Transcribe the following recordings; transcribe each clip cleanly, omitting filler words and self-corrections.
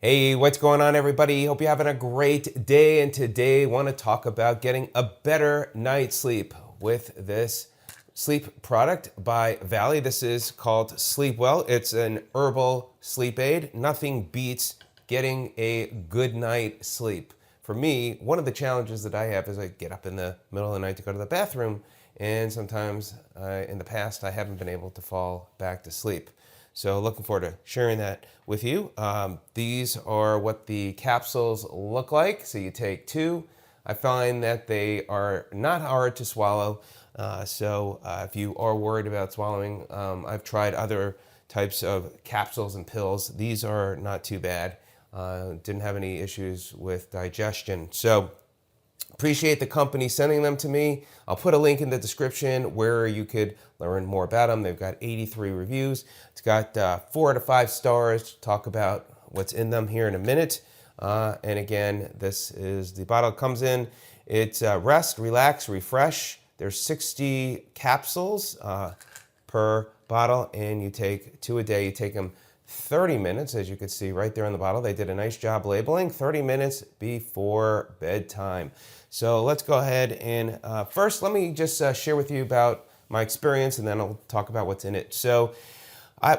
Hey, what's going on, everybody? Hope you're having a great day. And today I want to talk about getting a better night's sleep with this sleep product by Vali. This is called Sleep Well. It's an herbal sleep aid. Nothing beats getting a good night's sleep. For me, one of the challenges that I have is I get up in the middle of the night to go to the bathroom, and sometimes in the past I haven't been able to fall back to sleep. So looking forward to sharing that with you. These are what the capsules look like. So you take two. I find that they are not hard to swallow. If you are worried about swallowing, I've tried other types of capsules and pills. These are not too bad. Didn't have any issues with digestion. So appreciate the company sending them to me. I'll put a link in the description where you could learn more about them. They've got 83 reviews. It's got 4 out of 5 stars. Talk about what's in them here in a minute. And again, this is the bottle it comes in. It's rest, relax, refresh. There's 60 capsules per bottle, and you take 2 a day. You take them 30 minutes, as you can see right there on the bottle. They did a nice job labeling, 30 minutes before bedtime. So let's go ahead and first let me just share with you about my experience, and then I'll talk about what's in it. So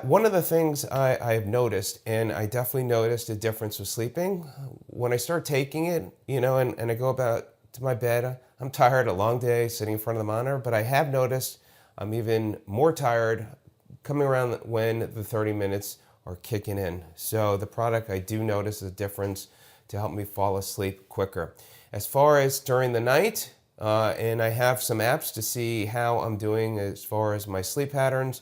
one of the things I've noticed, and I definitely noticed a difference with sleeping, when I start taking it, and I go about to my bed, I'm tired, a long day sitting in front of the monitor, but I have noticed I'm even more tired coming around when the 30 minutes are kicking in. So the product, I do notice a difference to help me fall asleep quicker. As far as during the night, and I have some apps to see how I'm doing as far as my sleep patterns.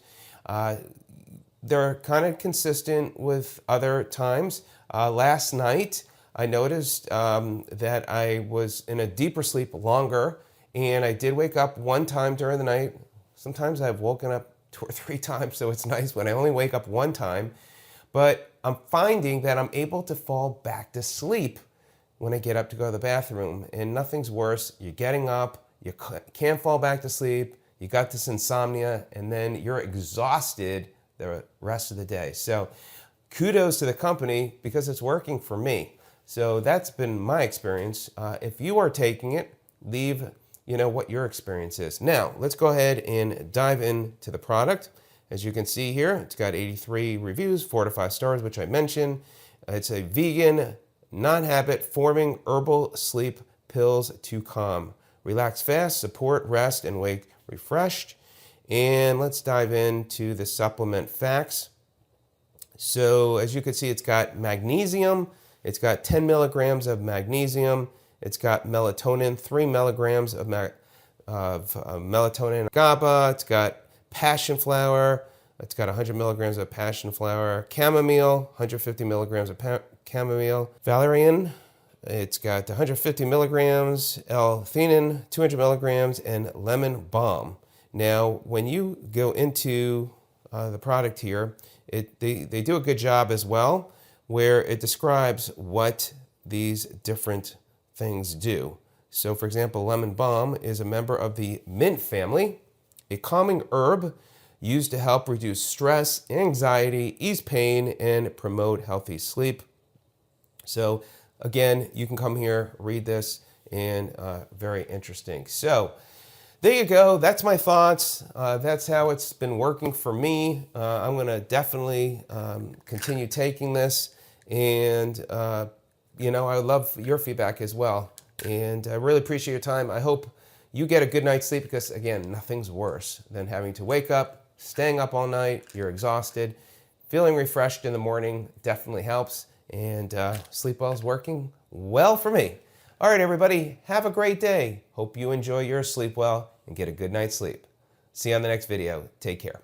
They're kind of consistent with other times. Last night, I noticed that I was in a deeper sleep longer, and I did wake up one time during the night. Sometimes I've woken up 2 or 3 times, so it's nice when I only wake up one time. But I'm finding that I'm able to fall back to sleep when I get up to go to the bathroom. And nothing's worse. You're getting up, you can't fall back to sleep, you got this insomnia, and then you're exhausted the rest of the day. So kudos to the company because it's working for me. So that's been my experience. If you are taking it, leave what your experience is. Now, let's go ahead and dive into the product. As you can see here, it's got 83 reviews, 4 to 5 stars, which I mentioned. It's a vegan, non-habit forming herbal sleep pills to calm. Relax fast, support, rest, and wake refreshed. And let's dive into the supplement facts. So as you can see, it's got magnesium. It's got 10 milligrams of magnesium. It's got melatonin, 3 milligrams of melatonin, GABA. It's got passion flower. It's got 100 milligrams of passion flower. Chamomile, 150 milligrams of chamomile. Valerian, it's got 150 milligrams. L-theanine, 200 milligrams, and lemon balm. Now, when you go into the product here, they do a good job as well, where it describes what these different things do. So, for example, lemon balm is a member of the mint family, a calming herb used to help reduce stress, anxiety, ease pain, and promote healthy sleep. So again, you can come here, read this, and very interesting. So there you go. That's my thoughts. That's how it's been working for me. I'm going to definitely continue taking this, and I love your feedback as well. And I really appreciate your time. I hope you get a good night's sleep because, again, nothing's worse than having to wake up, staying up all night, you're exhausted. Feeling refreshed in the morning definitely helps, and Sleep Well is working well for me. All right, everybody, have a great day. Hope you enjoy your sleep well and get a good night's sleep. See you on the next video. Take care.